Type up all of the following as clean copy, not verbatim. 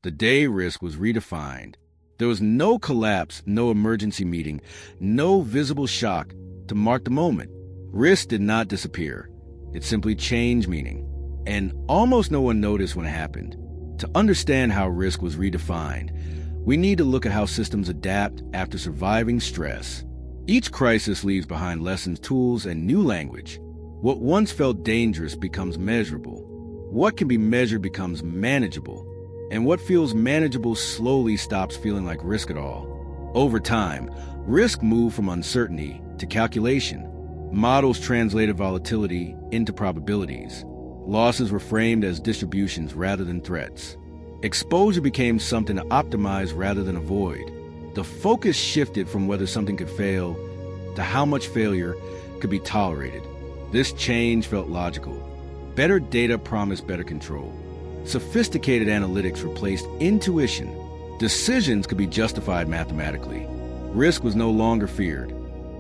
The day risk was redefined. There was no collapse, no emergency meeting, no visible shock to mark the moment. Risk did not disappear. It simply changed meaning. And almost no one noticed when it happened. To understand how risk was redefined, we need to look at how systems adapt after surviving stress. Each crisis leaves behind lessons, tools, and new language. What once felt dangerous becomes measurable. What can be measured becomes manageable. And what feels manageable slowly stops feeling like risk at all. Over time, risk moved from uncertainty to calculation. Models translated volatility into probabilities. Losses were framed as distributions rather than threats. Exposure became something to optimize rather than avoid. The focus shifted from whether something could fail to how much failure could be tolerated. This change felt logical. Better data promised better control. Sophisticated analytics replaced intuition. Decisions could be justified mathematically. Risk was no longer feared.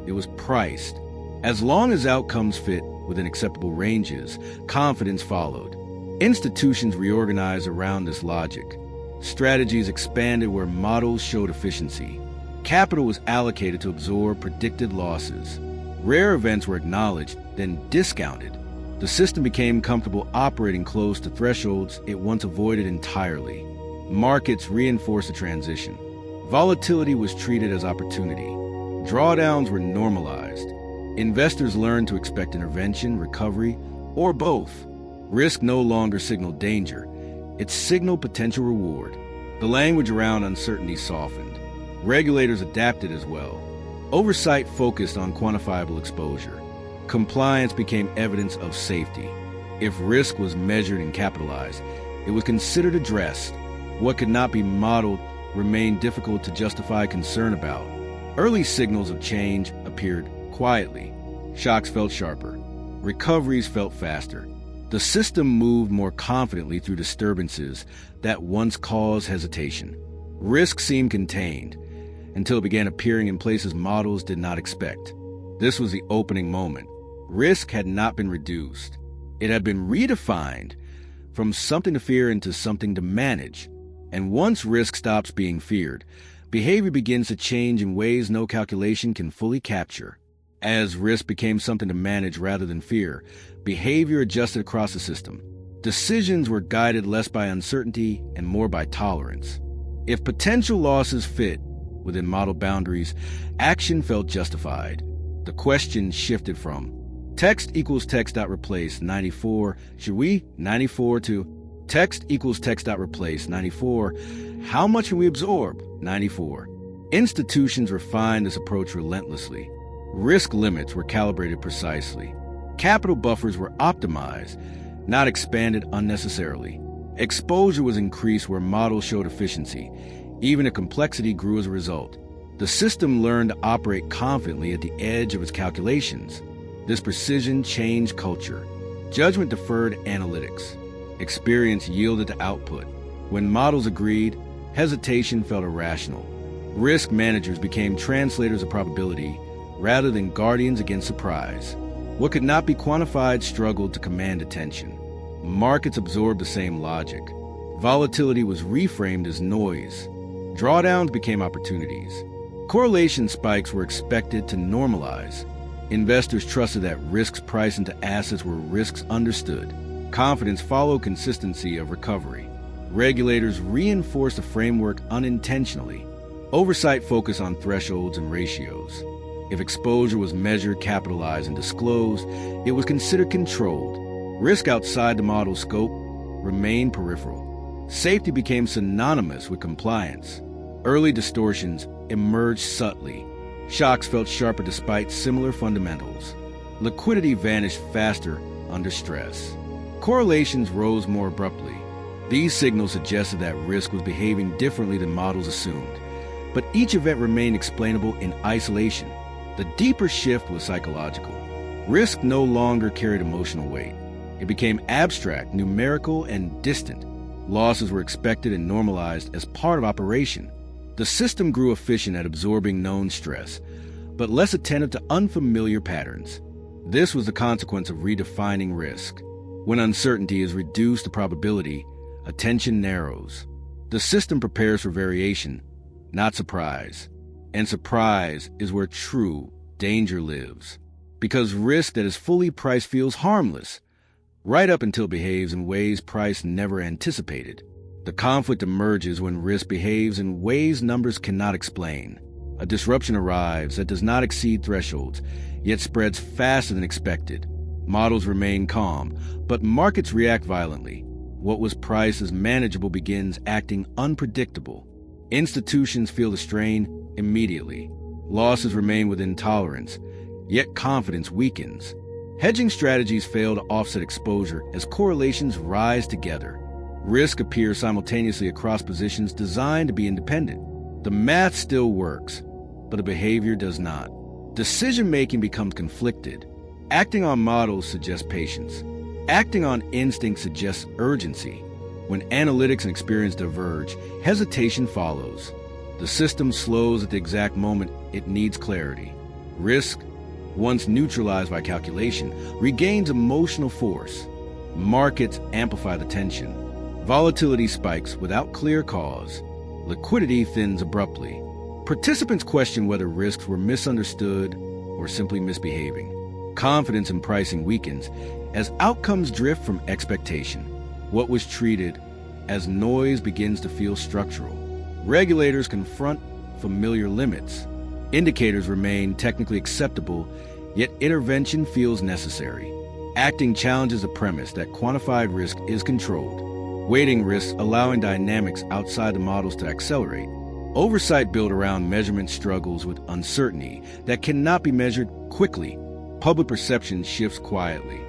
It was priced. As long as outcomes fit within acceptable ranges, confidence followed. Institutions reorganized around this logic. Strategies expanded where models showed efficiency. Capital was allocated to absorb predicted losses. Rare events were acknowledged, then discounted. The system became comfortable operating close to thresholds it once avoided entirely. Markets reinforced the transition. Volatility was treated as opportunity. Drawdowns were normalized. Investors learned to expect intervention, recovery, or both. Risk no longer signaled danger. It signaled potential reward. The language around uncertainty softened. Regulators adapted as well. Oversight focused on quantifiable exposure. Compliance became evidence of safety. If risk was measured and capitalized, it was considered addressed. What could not be modeled remained difficult to justify concern about. Early signals of change appeared quietly. Shocks felt sharper. Recoveries felt faster. The system moved more confidently through disturbances that once caused hesitation. Risk seemed contained until it began appearing in places models did not expect. This was the opening moment. Risk had not been reduced. It had been redefined from something to fear into something to manage. And once risk stops being feared, behavior begins to change in ways no calculation can fully capture. As risk became something to manage rather than fear, behavior adjusted across the system. Decisions were guided less by uncertainty and more by tolerance. If potential losses fit within model boundaries, action felt justified. The question shifted from text equals text.replace 94, should we 94 to text equals text.replace 94, how much can we absorb 94. Institutions refined this approach relentlessly. Risk limits were calibrated precisely. Capital buffers were optimized, not expanded unnecessarily. Exposure was increased where models showed efficiency. Even if complexity grew as a result. The system learned to operate confidently at the edge of its calculations. This precision changed culture. Judgment deferred analytics. Experience yielded to output. When models agreed, hesitation felt irrational. Risk managers became translators of probability rather than guardians against surprise. What could not be quantified struggled to command attention. Markets absorbed the same logic. Volatility was reframed as noise. Drawdowns became opportunities. Correlation spikes were expected to normalize. Investors trusted that risks priced into assets were risks understood. Confidence followed consistency of recovery. Regulators reinforced the framework unintentionally. Oversight focused on thresholds and ratios. If exposure was measured, capitalized, and disclosed, it was considered controlled. Risk outside the model's scope remained peripheral. Safety became synonymous with compliance. Early distortions emerged subtly. Shocks felt sharper despite similar fundamentals. Liquidity vanished faster under stress. Correlations rose more abruptly. These signals suggested that risk was behaving differently than models assumed. But each event remained explainable in isolation. The deeper shift was psychological. Risk no longer carried emotional weight. It became abstract, numerical, and distant. Losses were expected and normalized as part of operation. The system grew efficient at absorbing known stress, but less attentive to unfamiliar patterns. This was the consequence of redefining risk. When uncertainty is reduced to probability, attention narrows. The system prepares for variation, not surprise. And surprise is where true danger lives. Because risk that is fully priced feels harmless, right up until it behaves in ways price never anticipated. The conflict emerges when risk behaves in ways numbers cannot explain. A disruption arrives that does not exceed thresholds, yet spreads faster than expected. Models remain calm, but markets react violently. What was priced as manageable begins acting unpredictable. Institutions feel the strain immediately. Losses remain within tolerance, yet confidence weakens. Hedging strategies fail to offset exposure as correlations rise together. Risk appears simultaneously across positions designed to be independent. The math still works, but the behavior does not. Decision-making becomes conflicted. Acting on models suggests patience. Acting on instinct suggests urgency. When analytics and experience diverge, hesitation follows. The system slows at the exact moment it needs clarity. Risk, once neutralized by calculation, regains emotional force. Markets amplify the tension. Volatility spikes without clear cause. Liquidity thins abruptly. Participants question whether risks were misunderstood or simply misbehaving. Confidence in pricing weakens as outcomes drift from expectation. What was treated as noise begins to feel structural. Regulators confront familiar limits. Indicators remain technically acceptable, yet intervention feels necessary. Acting challenges the premise that quantified risk is controlled. Weighting risks allowing dynamics outside the models to accelerate. Oversight built around measurement struggles with uncertainty that cannot be measured quickly. Public perception shifts quietly.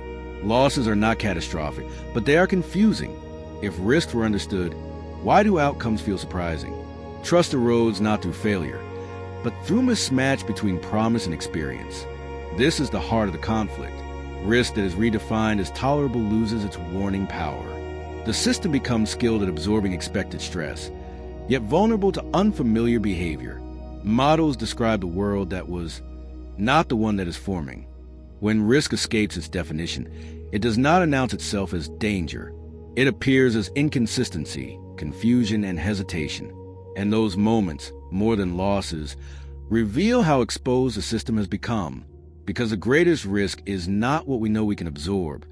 Losses are not catastrophic, but they are confusing. If risks were understood, why do outcomes feel surprising? Trust erodes not through failure, but through mismatch between promise and experience. This is the heart of the conflict. Risk that is redefined as tolerable loses its warning power. The system becomes skilled at absorbing expected stress, yet vulnerable to unfamiliar behavior. Models describe the world that was not the one that is forming. When risk escapes its definition, it does not announce itself as danger. It appears as inconsistency, confusion, and hesitation. And those moments, more than losses, reveal how exposed the system has become. Because the greatest risk is not what we know we can absorb,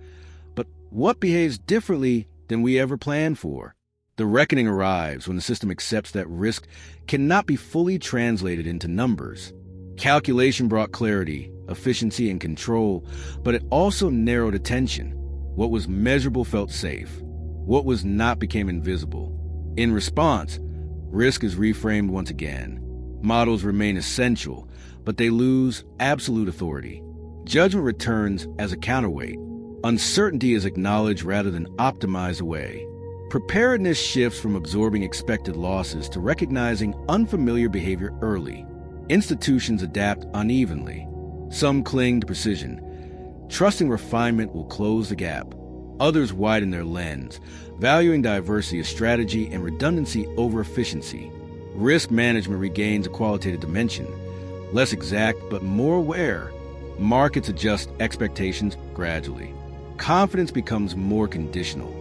but what behaves differently than we ever planned for. The reckoning arrives when the system accepts that risk cannot be fully translated into numbers. Calculation brought clarity, efficiency, and control, but it also narrowed attention. What was measurable felt safe. What was not became invisible. In response, risk is reframed once again. Models remain essential, but they lose absolute authority. Judgment returns as a counterweight. Uncertainty is acknowledged rather than optimized away. Preparedness shifts from absorbing expected losses to recognizing unfamiliar behavior early. Institutions adapt unevenly. Some cling to precision. Trusting refinement will close the gap. Others widen their lens, valuing diversity as strategy and redundancy over efficiency. Risk management regains a qualitative dimension, less exact but more aware. Markets adjust expectations gradually. Confidence becomes more conditional.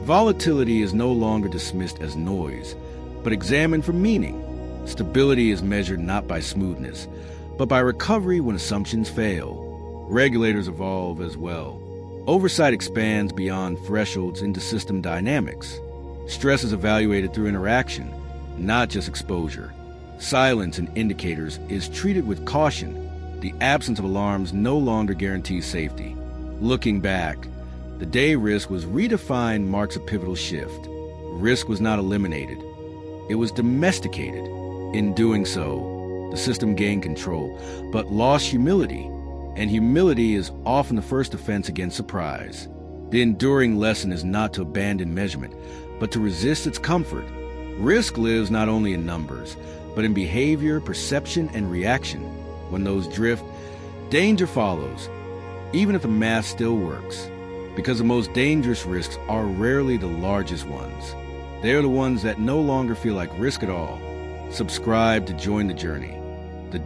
Volatility is no longer dismissed as noise, but examined for meaning. Stability is measured not by smoothness, but by recovery when assumptions fail. Regulators evolve as well. Oversight expands beyond thresholds into system dynamics. Stress is evaluated through interaction, not just exposure. Silence in indicators is treated with caution. The absence of alarms no longer guarantees safety. Looking back, the day risk was redefined marks a pivotal shift. Risk was not eliminated. It was domesticated. In doing so, the system gained control, but lost humility. And humility is often the first defense against surprise. The enduring lesson is not to abandon measurement, but to resist its comfort. Risk lives not only in numbers, but in behavior, perception, and reaction. When those drift, danger follows, even if the math still works. Because the most dangerous risks are rarely the largest ones. They are the ones that no longer feel like risk at all. Subscribe to join the journey. The